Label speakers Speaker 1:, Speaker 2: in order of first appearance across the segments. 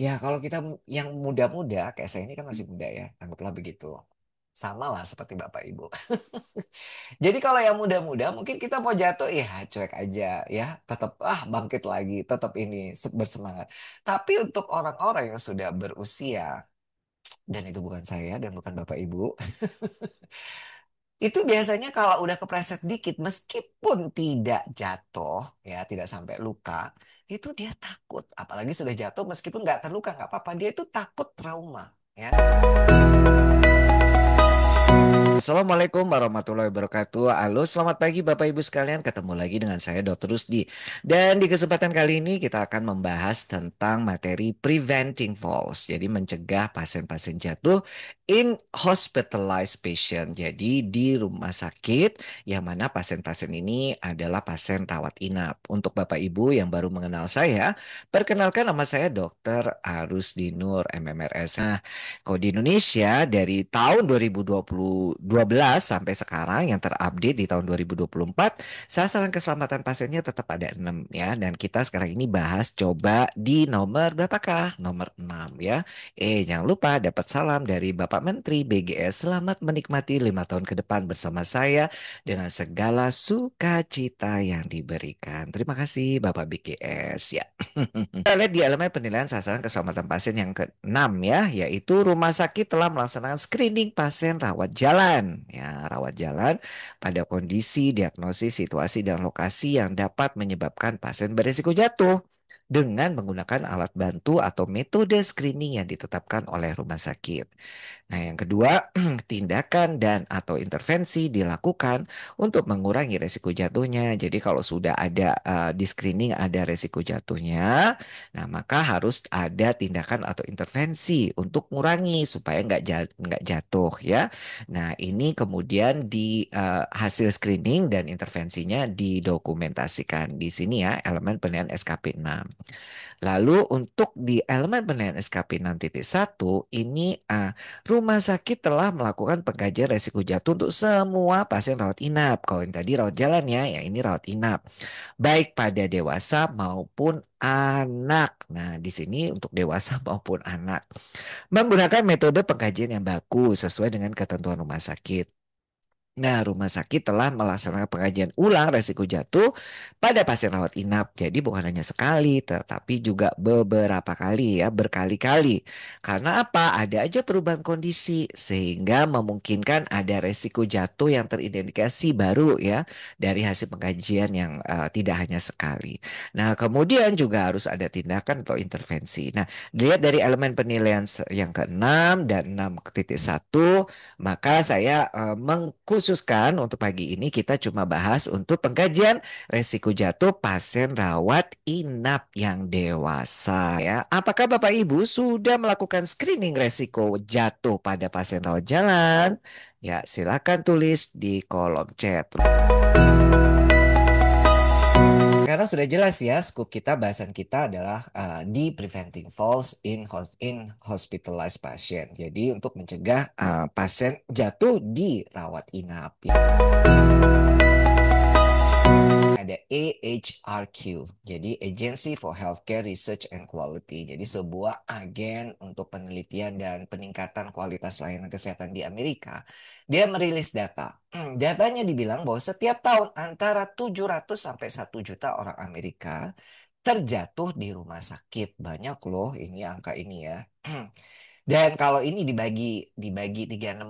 Speaker 1: Ya, kalau kita yang muda-muda, kayak saya ini kan masih muda ya, anggaplah begitu. Sama lah seperti Bapak Ibu. Jadi kalau yang muda-muda, mungkin kita mau jatuh, ya cuek aja ya. Tetap bangkit lagi, tetap ini bersemangat. Tapi untuk orang-orang yang sudah berusia, dan itu bukan saya dan bukan Bapak Ibu, itu biasanya kalau udah kepleset dikit, meskipun tidak jatuh, ya tidak sampai luka, itu dia takut. Apalagi sudah jatuh, meskipun nggak terluka, nggak apa-apa. Dia itu takut trauma. Ya. Assalamualaikum warahmatullahi wabarakatuh. Halo, selamat pagi Bapak Ibu sekalian. Ketemu lagi dengan saya Dr. Rusdi. Dan di kesempatan kali ini kita akan membahas tentang materi preventing falls. Jadi mencegah pasien-pasien jatuh in hospitalized patient. Jadi di rumah sakit yang mana pasien-pasien ini adalah pasien rawat inap. Untuk Bapak Ibu yang baru mengenal saya, perkenalkan nama saya Dr. Arusdi Nur, MMRS. Kalau di Indonesia dari tahun 2012 sampai sekarang yang terupdate di tahun 2024, sasaran keselamatan pasiennya tetap ada 6 ya. Dan kita sekarang ini bahas coba di nomor berapakah? Nomor 6 ya. Jangan lupa dapat salam dari Bapak Menteri BGS. Selamat menikmati 5 tahun ke depan bersama saya dengan segala sukacita yang diberikan. Terima kasih Bapak BGS ya. Kita lihat di elemen penilaian sasaran keselamatan pasien yang keenam ya, yaitu rumah sakit telah melaksanakan screening pasien rawat jalan. Ya, rawat jalan pada kondisi, diagnosis, situasi, dan lokasi yang dapat menyebabkan pasien berisiko jatuh dengan menggunakan alat bantu atau metode screening yang ditetapkan oleh rumah sakit. Nah, yang kedua, tindakan dan atau intervensi dilakukan untuk mengurangi resiko jatuhnya. Jadi kalau sudah ada di screening ada resiko jatuhnya, nah maka harus ada tindakan atau intervensi untuk mengurangi supaya nggak jatuh ya. Nah, ini kemudian di hasil screening dan intervensinya didokumentasikan di sini ya, elemen penilaian SKP 6. Lalu untuk di elemen penilaian SKP 6.1 ini rumah sakit telah melakukan pengkajian resiko jatuh untuk semua pasien rawat inap. Kalau yang tadi rawat jalan ya, yang ini rawat inap. Baik pada dewasa maupun anak. Nah, di sini untuk dewasa maupun anak. Menggunakan metode pengkajian yang bagus sesuai dengan ketentuan rumah sakit. Nah, rumah sakit telah melaksanakan pengajian ulang resiko jatuh pada pasien rawat inap. Jadi bukan hanya sekali, tetapi juga beberapa kali ya, berkali-kali. Karena apa? Ada aja perubahan kondisi sehingga memungkinkan ada resiko jatuh yang terindikasi baru ya dari hasil pengkajian yang tidak hanya sekali. Nah, kemudian juga harus ada tindakan atau intervensi. Nah, dilihat dari elemen penilaian yang keenam dan 6.1, maka saya mengkhususkan untuk pagi ini kita cuma bahas untuk pengkajian resiko jatuh pasien rawat inap yang dewasa ya. Apakah Bapak Ibu sudah melakukan screening resiko jatuh pada pasien rawat jalan? Ya, silakan tulis di kolom chat. Karena sudah jelas ya, scope kita, bahasan kita adalah di preventing falls in hospitalized patient. Jadi untuk mencegah pasien jatuh di rawat inap. Ada AHRQ, jadi Agency for Healthcare Research and Quality. Jadi sebuah agen untuk penelitian dan peningkatan kualitas layanan kesehatan di Amerika. Dia merilis data. Datanya dibilang bahwa setiap tahun antara 700 sampai 1 juta orang Amerika terjatuh di rumah sakit. Banyak loh ini angka ini ya. Dan kalau ini dibagi 365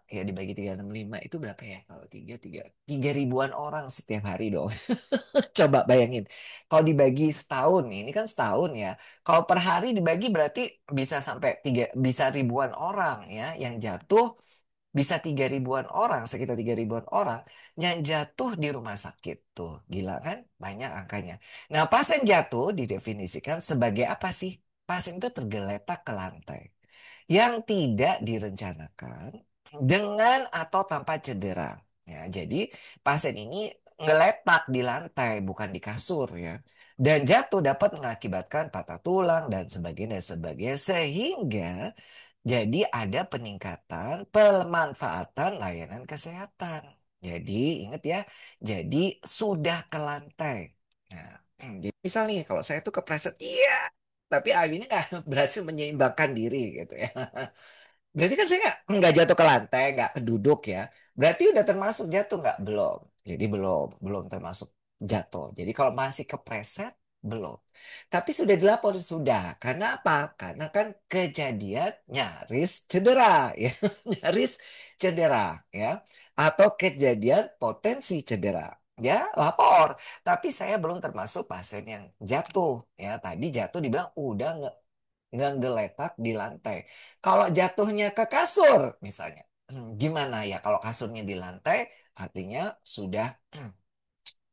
Speaker 1: ya, dibagi 365 itu berapa ya? Kalau 3 ribuan orang setiap hari dong. Coba bayangin. Kalau dibagi setahun nih, ini kan setahun ya. Kalau per hari dibagi berarti bisa sampai bisa ribuan orang ya yang jatuh, bisa 3 ribuan orang, sekitar 3 ribuan orang yang jatuh di rumah sakit tuh. Gila kan? Banyak angkanya. Nah, pasien jatuh didefinisikan sebagai apa sih? Pasien itu tergeletak ke lantai yang tidak direncanakan dengan atau tanpa cedera. Ya, jadi pasien ini ngeletak di lantai bukan di kasur ya. Dan jatuh dapat mengakibatkan patah tulang dan sebagainya sehingga jadi ada peningkatan pemanfaatan layanan kesehatan. Jadi ingat ya, jadi sudah ke lantai. Nah, jadi misal nih kalau saya tuh kepleset, iya tapi Abi ini nggak berhasil menyeimbangkan diri gitu ya. Berarti kan saya nggak jatuh ke lantai, nggak keduduk ya. Berarti udah termasuk jatuh nggak? Belum. Jadi belum termasuk jatuh. Jadi kalau masih kepreset, belum. Tapi sudah dilapor sudah. Karena apa? Karena kan kejadian nyaris cedera ya, nyaris cedera ya, atau kejadian potensi cedera. Ya, lapor. Tapi saya belum termasuk pasien yang jatuh. Ya, tadi jatuh dibilang udah ngegeletak di lantai. Kalau jatuhnya ke kasur, misalnya, gimana ya? Kalau kasurnya di lantai, artinya sudah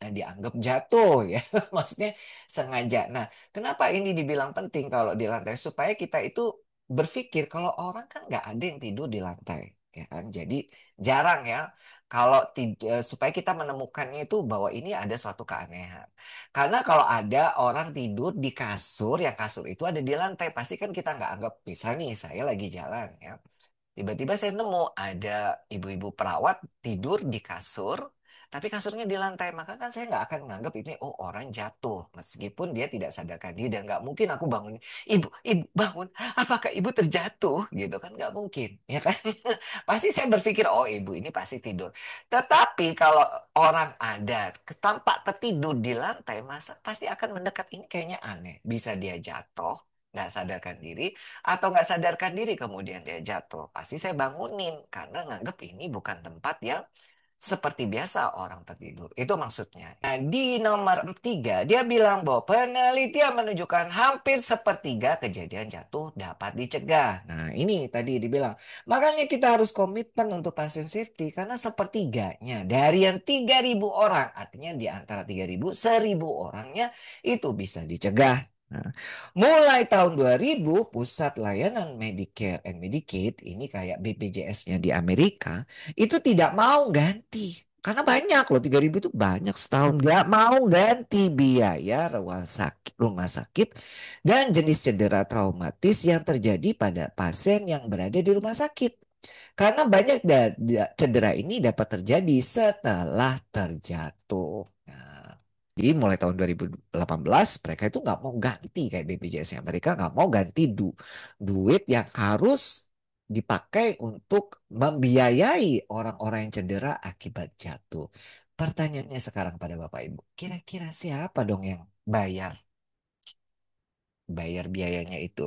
Speaker 1: dianggap jatuh ya. Maksudnya sengaja. Nah, kenapa ini dibilang penting kalau di lantai? Supaya kita itu berpikir kalau orang kan nggak ada yang tidur di lantai. Ya kan? Jadi jarang ya kalau supaya kita menemukannya itu bahwa ini ada suatu keanehan. Karena kalau ada orang tidur di kasur, yang kasur itu ada di lantai, pasti kan kita nggak anggap. Misal nih, saya lagi jalan ya. Tiba-tiba saya nemu ada ibu-ibu perawat tidur di kasur, tapi kasurnya di lantai. Maka kan saya nggak akan menganggap ini, oh orang jatuh. Meskipun dia tidak sadarkan diri dan nggak mungkin aku bangun. Ibu bangun. Apakah ibu terjatuh? Gitu kan nggak mungkin. Ya kan? Pasti saya berpikir, oh ibu ini pasti tidur. Tetapi kalau orang ada tampak tertidur di lantai, masa pasti akan mendekat. Ini kayaknya aneh. Bisa dia jatuh, nggak sadarkan diri, atau nggak sadarkan diri kemudian dia jatuh. Pasti saya bangunin karena nganggep ini bukan tempat yang seperti biasa orang tertidur. Itu maksudnya. Nah, di nomor 3, dia bilang bahwa penelitian menunjukkan hampir sepertiga kejadian jatuh dapat dicegah. Nah, ini tadi dibilang. Makanya kita harus komitmen untuk pasien safety karena sepertiganya dari yang 3.000 orang, artinya di antara 3.000, 1.000 orangnya itu bisa dicegah. Nah, mulai tahun 2000, Pusat Layanan Medicare and Medicaid, ini kayak BPJS-nya di Amerika, itu tidak mau ganti. Karena banyak loh, 3.000 itu banyak setahun. Nggak mau ganti biaya rumah sakit dan jenis cedera traumatis yang terjadi pada pasien yang berada di rumah sakit. Karena banyak cedera ini dapat terjadi setelah terjatuh. Nah, jadi mulai tahun 2018 mereka itu nggak mau ganti kayak BPJS-nya. Mereka nggak mau ganti duit yang harus dipakai untuk membiayai orang-orang yang cedera akibat jatuh. Pertanyaannya sekarang pada Bapak Ibu, kira-kira siapa dong yang bayar biayanya itu?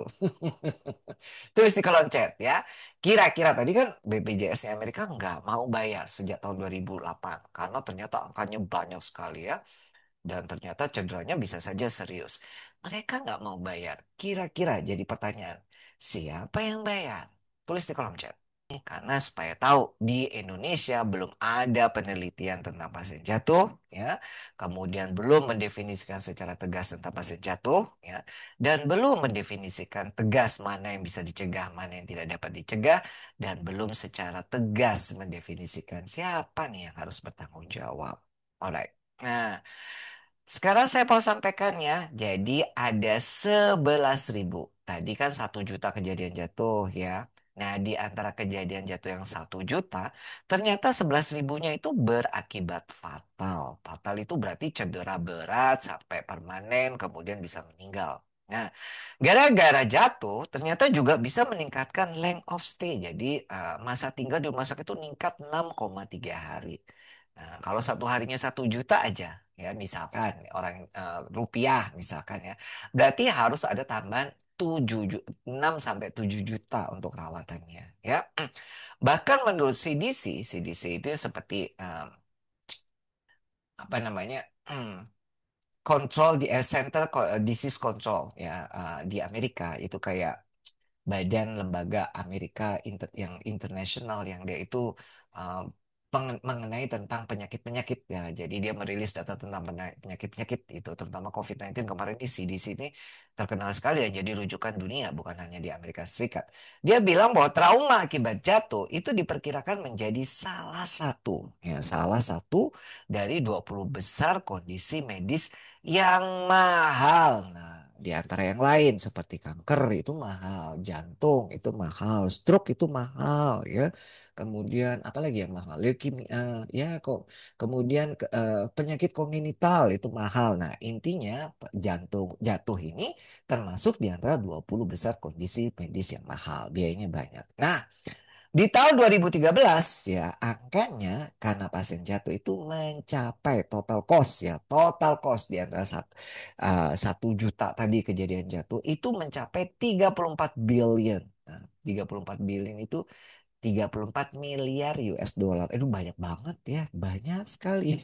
Speaker 1: Tulis di kolom chat ya. Kira-kira tadi kan BPJS Amerika nggak mau bayar sejak tahun 2008 karena ternyata angkanya banyak sekali ya. Dan ternyata cederanya bisa saja serius. Mereka nggak mau bayar. Kira-kira jadi pertanyaan, siapa yang bayar? Tulis di kolom chat. Karena supaya tahu di Indonesia belum ada penelitian tentang pasien jatuh, ya, kemudian belum mendefinisikan secara tegas tentang pasien jatuh, ya, dan belum mendefinisikan tegas mana yang bisa dicegah, mana yang tidak dapat dicegah, dan belum secara tegas mendefinisikan siapa nih yang harus bertanggung jawab. Alright. Nah, sekarang saya mau sampaikan ya, jadi ada 11.000. Tadi kan 1 juta kejadian jatuh ya. Nah, di antara kejadian jatuh yang 1 juta, ternyata 11.000-nya itu berakibat fatal. Fatal itu berarti cedera berat sampai permanen, kemudian bisa meninggal. Nah, gara-gara jatuh, ternyata juga bisa meningkatkan length of stay. Jadi, masa tinggal di rumah sakit itu meningkat 6,3 hari. Nah, kalau satu harinya 1 juta aja, ya misalkan orang rupiah misalkan ya, berarti harus ada tambahan 6 sampai 7 juta untuk rawatannya, ya. Bahkan menurut CDC itu seperti apa namanya? Control di Center Disease Control ya, di Amerika itu kayak badan lembaga Amerika yang internasional yang dia itu uh, mengenai tentang penyakit-penyakit ya. Jadi dia merilis data tentang penyakit-penyakit itu terutama COVID-19 kemarin di CDC ini terkenal sekali dan jadi rujukan dunia bukan hanya di Amerika Serikat. Dia bilang bahwa trauma akibat jatuh itu diperkirakan menjadi salah satu dari 20 besar kondisi medis yang mahal. Nah, di antara yang lain seperti kanker itu mahal, jantung itu mahal, stroke itu mahal ya. Kemudian apalagi yang mahal? Leukemia ya kok. Kemudian penyakit kongenital itu mahal. Nah, intinya jantung jatuh ini termasuk di antara 20 besar kondisi medis yang mahal, biayanya banyak. Nah, di tahun 2013 ya angkanya karena pasien jatuh itu mencapai total cost ya total cost di antara 1 juta tadi kejadian jatuh itu mencapai 34 billion. Nah, 34 billion itu 34 miliar US dollar. Itu banyak banget ya, banyak sekali.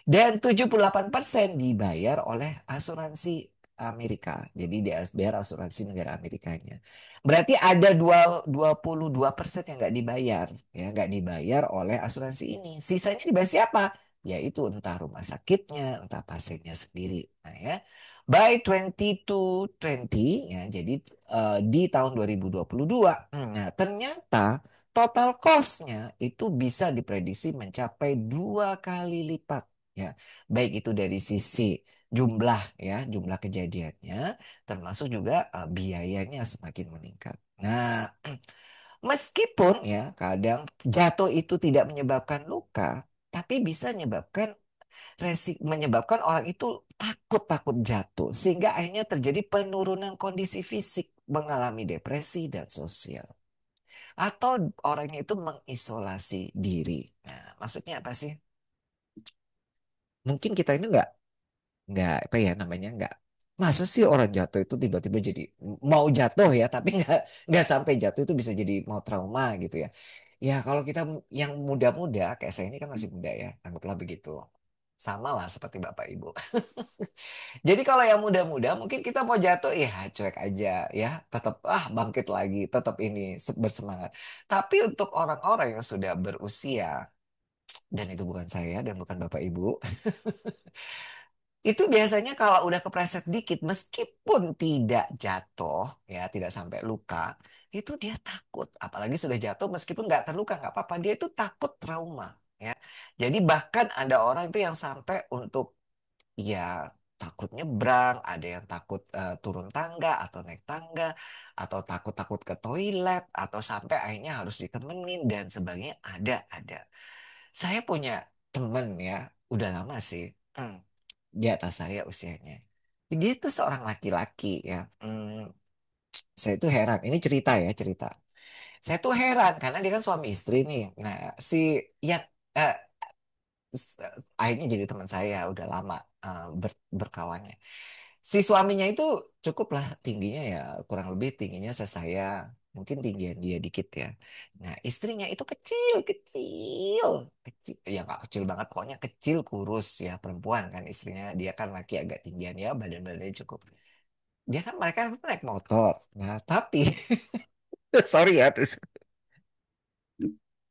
Speaker 1: Dan 78% dibayar oleh asuransi Amerika. Jadi dia biar asuransi negara Amerikanya. Berarti ada 22% yang nggak dibayar. Ya, nggak dibayar oleh asuransi ini. Sisanya dibayar siapa? Yaitu entah rumah sakitnya, entah pasiennya sendiri. Nah ya, by 2020 ya, jadi di tahun 2022, nah ternyata total cost-nya itu bisa diprediksi mencapai 2 kali lipat ya. Baik itu dari sisi jumlah ya, jumlah kejadiannya termasuk juga biayanya semakin meningkat. Nah, meskipun ya kadang jatuh itu tidak menyebabkan luka, tapi bisa menyebabkan orang itu takut-takut jatuh sehingga akhirnya terjadi penurunan kondisi fisik, mengalami depresi dan sosial atau orangnya itu mengisolasi diri. Nah, maksudnya apa sih? Mungkin kita ini nggak apa ya namanya nggak masa sih orang jatuh itu tiba-tiba jadi mau jatuh ya tapi nggak sampai jatuh itu bisa jadi mau trauma gitu ya. Ya kalau kita yang muda-muda kayak saya ini kan masih muda ya, anggaplah begitu. Sama lah seperti Bapak Ibu. Jadi kalau yang muda-muda mungkin kita mau jatuh ya cuek aja ya, tetap bangkit lagi, tetap ini bersemangat. Tapi untuk orang-orang yang sudah berusia dan itu bukan saya dan bukan Bapak Ibu, itu biasanya kalau udah kepleset dikit meskipun tidak jatuh ya, tidak sampai luka, itu dia takut. Apalagi sudah jatuh meskipun nggak terluka nggak apa-apa, dia itu takut trauma ya. Jadi bahkan ada orang itu yang sampai untuk ya takut nyebrang, ada yang takut turun tangga atau naik tangga, atau takut-takut ke toilet, atau sampai akhirnya harus ditemenin dan sebagainya. Ada. Saya punya temen ya, udah lama sih, di atas saya usianya. Dia tuh seorang laki-laki ya. Saya tuh heran, ini cerita ya cerita. Saya tuh heran karena dia kan suami istri nih. Nah, si yang eh, akhirnya jadi teman saya udah lama berkawannya. Si suaminya itu cukup lah tingginya ya kurang lebih tingginya saya mungkin tinggian dia dikit ya. Nah istrinya itu kecil kecil kecil ya nggak kecil banget pokoknya kecil kurus ya perempuan kan istrinya dia kan laki agak tinggian ya badan-badannya cukup. Dia kan mereka kan naik motor. Nah tapi sorry ya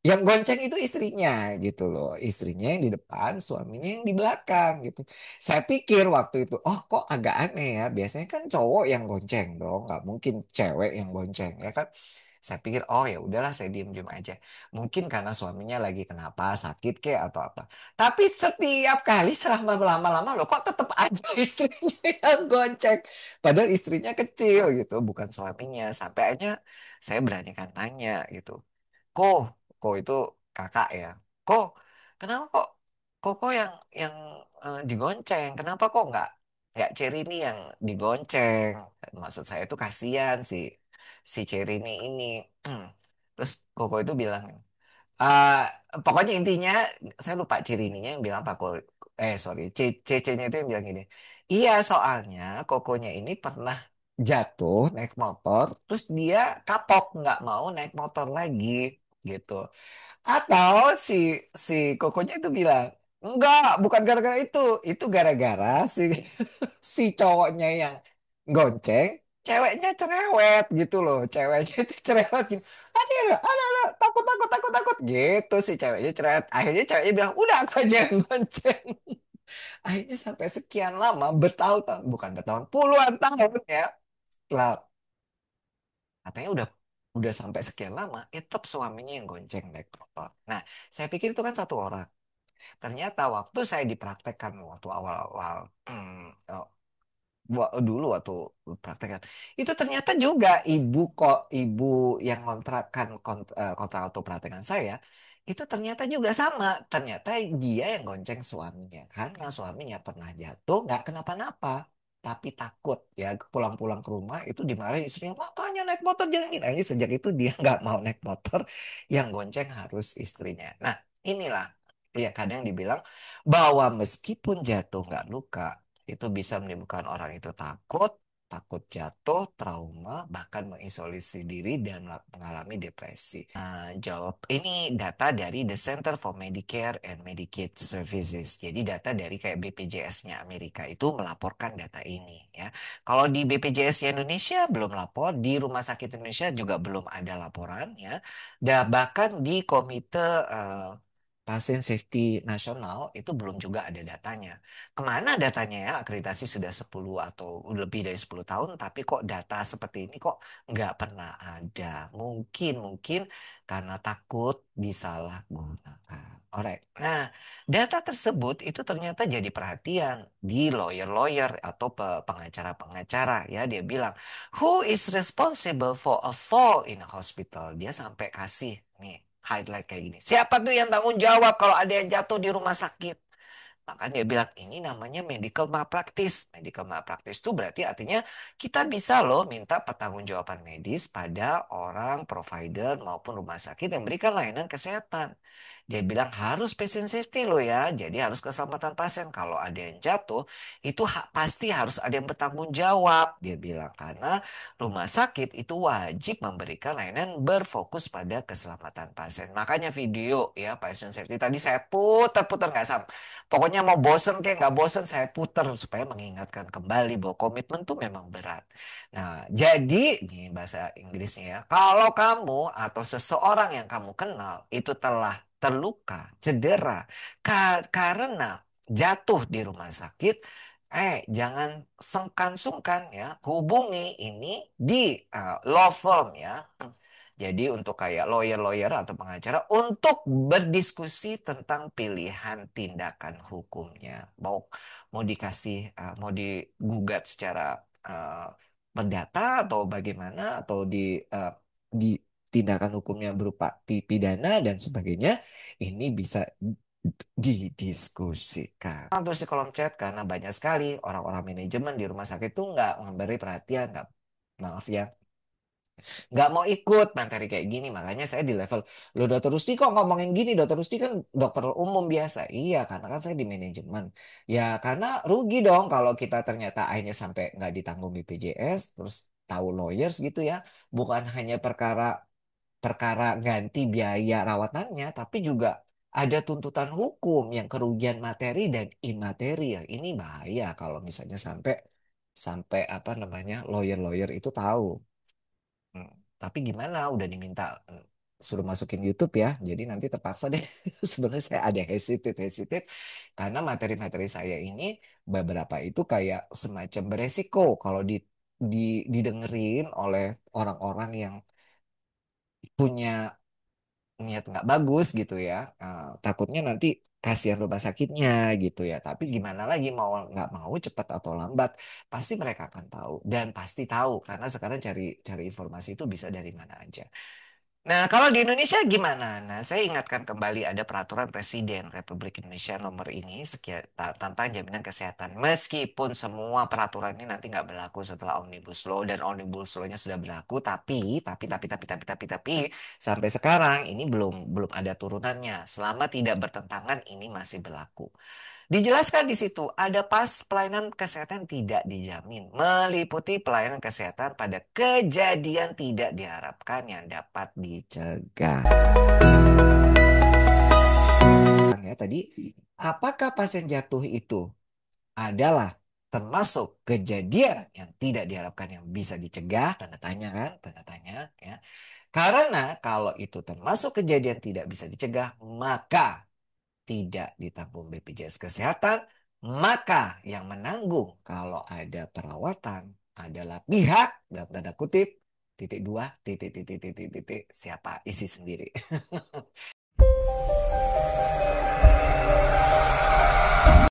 Speaker 1: yang gonceng itu istrinya gitu loh. Istrinya yang di depan, suaminya yang di belakang gitu. Saya pikir waktu itu, oh kok agak aneh ya. Biasanya kan cowok yang gonceng dong, nggak mungkin cewek yang gonceng ya kan. Saya pikir, oh ya udahlah saya diem-diem aja. Mungkin karena suaminya lagi kenapa, sakit kek atau apa. Tapi setiap kali selama lama-lama loh, kok tetap aja istrinya yang gonceng. Padahal istrinya kecil gitu, bukan suaminya. Sampai akhirnya saya beranikan tanya gitu. Kok, kok itu kakak ya. Kok, kenapa kok yang digonceng? Kenapa kok nggak Cerini yang digonceng? Maksud saya itu kasihan si Cerini ini. Terus Koko itu bilang, eh pokoknya intinya saya lupa Cerininya yang bilang sorry, Cece-nya itu yang bilang gini. Iya, soalnya Kokonya ini pernah jatuh naik motor, terus dia kapok nggak mau naik motor lagi gitu. Atau si si Kokonya itu bilang, enggak, bukan gara-gara itu gara-gara si si cowoknya yang gonceng, ceweknya cerewet gitu loh, ceweknya itu cerewet gitu. Aduh, takut, takut, takut, takut, gitu si ceweknya cerewet. Akhirnya ceweknya bilang, udah aku aja yang gonceng. Akhirnya sampai sekian lama, bertahun-tahun, bukan bertahun, puluhan tahun ya, setelah katanya udah sampai sekian lama, tetap suaminya yang gonceng naik motor. Nah, saya pikir itu kan satu orang. Ternyata waktu saya dipraktekkan waktu awal-awal
Speaker 2: dulu waktu praktekan itu ternyata juga ibu yang kontrak atau praktekan saya itu ternyata juga sama. Ternyata dia yang gonceng suaminya karena suaminya pernah jatuh nggak kenapa-napa, tapi takut ya pulang-pulang ke rumah itu dimarahin istrinya, makanya naik motor jangan gini. Akhirnya sejak itu dia nggak mau naik motor, yang gonceng harus istrinya. Nah, inilah ya kadang dibilang bahwa meskipun jatuh nggak luka, itu bisa menimbulkan orang itu takut, takut jatuh, trauma, bahkan mengisolasi diri dan mengalami depresi. Nah, jawab ini data dari The Center for Medicare and Medicaid Services. Jadi data dari kayak BPJS-nya Amerika itu melaporkan data ini ya. Kalau di BPJS Indonesia belum lapor, di Rumah Sakit Indonesia juga belum ada laporan ya. Dan bahkan di Komite Pasien Safety Nasional itu belum juga ada datanya. Kemana datanya ya? Akreditasi sudah 10 atau lebih dari 10 tahun, tapi kok data seperti ini kok nggak pernah ada. Mungkin karena takut disalahgunakan. Alright. Nah, data tersebut itu ternyata jadi perhatian di lawyer-lawyer atau pengacara-pengacara ya. Dia bilang, who is responsible for a fall in a hospital? Dia sampai kasih nih highlight kayak gini. Siapa tuh yang tanggung jawab kalau ada yang jatuh di rumah sakit? Maka dia bilang ini namanya medical malpractice. Medical malpractice itu berarti artinya kita bisa loh minta pertanggungjawaban medis pada orang provider maupun rumah sakit yang memberikan layanan kesehatan. Dia bilang harus patient safety loh ya. Jadi harus keselamatan pasien. Kalau ada yang jatuh itu pasti harus ada yang bertanggung jawab. Dia bilang karena rumah sakit itu wajib memberikan layanan berfokus pada keselamatan pasien. Makanya video ya patient safety tadi saya putar-putar nggak sampai. Pokoknya mau bosen kayak nggak bosen saya puter supaya mengingatkan kembali bahwa komitmen tuh memang berat. Nah, jadi ini bahasa Inggrisnya ya. Kalau kamu atau seseorang yang kamu kenal itu telah terluka, cedera karena jatuh di rumah sakit, jangan sungkan-sungkan ya, hubungi ini di law firm ya. Jadi untuk kayak lawyer-lawyer atau pengacara untuk berdiskusi tentang pilihan tindakan hukumnya. Mau dikasih, mau digugat secara perdata atau bagaimana atau di tindakan hukumnya berupa pidana dan sebagainya. Ini bisa didiskusikan. Terus di kolom chat karena banyak sekali orang-orang manajemen di rumah sakit itu nggak memberi perhatian, nggak, maaf ya, nggak mau ikut materi kayak gini. Makanya saya di level, lo dokter Rusti kok ngomongin gini, dokter Rusti kan dokter umum biasa. Iya karena kan saya di manajemen ya, karena rugi dong kalau kita ternyata akhirnya sampai nggak ditanggung BPJS terus tahu lawyers gitu ya, bukan hanya perkara perkara ganti biaya rawatannya tapi juga ada tuntutan hukum yang kerugian materi dan imateri ya. Ini bahaya kalau misalnya sampai sampai apa namanya lawyer-lawyer itu tahu. Hmm. Tapi gimana? Udah diminta suruh masukin YouTube ya. Jadi nanti terpaksa deh. Sebenarnya saya ada hesitate karena materi-materi saya ini beberapa itu kayak semacam beresiko kalau didengerin oleh orang-orang yang punya niat nggak bagus gitu ya. Takutnya nanti kasihan rumah sakitnya gitu ya. Tapi gimana lagi mau nggak mau cepat atau lambat pasti mereka akan tahu dan pasti tahu karena sekarang cari cari informasi itu bisa dari mana aja. Nah, kalau di Indonesia gimana? Nah, saya ingatkan kembali ada peraturan Presiden Republik Indonesia nomor ini sekian tentang jaminan kesehatan. Meskipun semua peraturan ini nanti nggak berlaku setelah Omnibus Law dan Omnibus Law-nya sudah berlaku, tapi sampai sekarang ini belum ada turunannya. Selama tidak bertentangan ini masih berlaku. Dijelaskan di situ, ada pas pelayanan kesehatan tidak dijamin, meliputi pelayanan kesehatan pada kejadian tidak diharapkan yang dapat dicegah. Ya, tadi, apakah pasien jatuh itu adalah termasuk kejadian yang tidak diharapkan yang bisa dicegah? Tanda tanya kan, tanda tanya ya. Karena kalau itu termasuk kejadian tidak bisa dicegah, maka tidak ditanggung BPJS Kesehatan, maka yang menanggung kalau ada perawatan adalah pihak dalam tanda kutip titik dua titik siapa isi sendiri.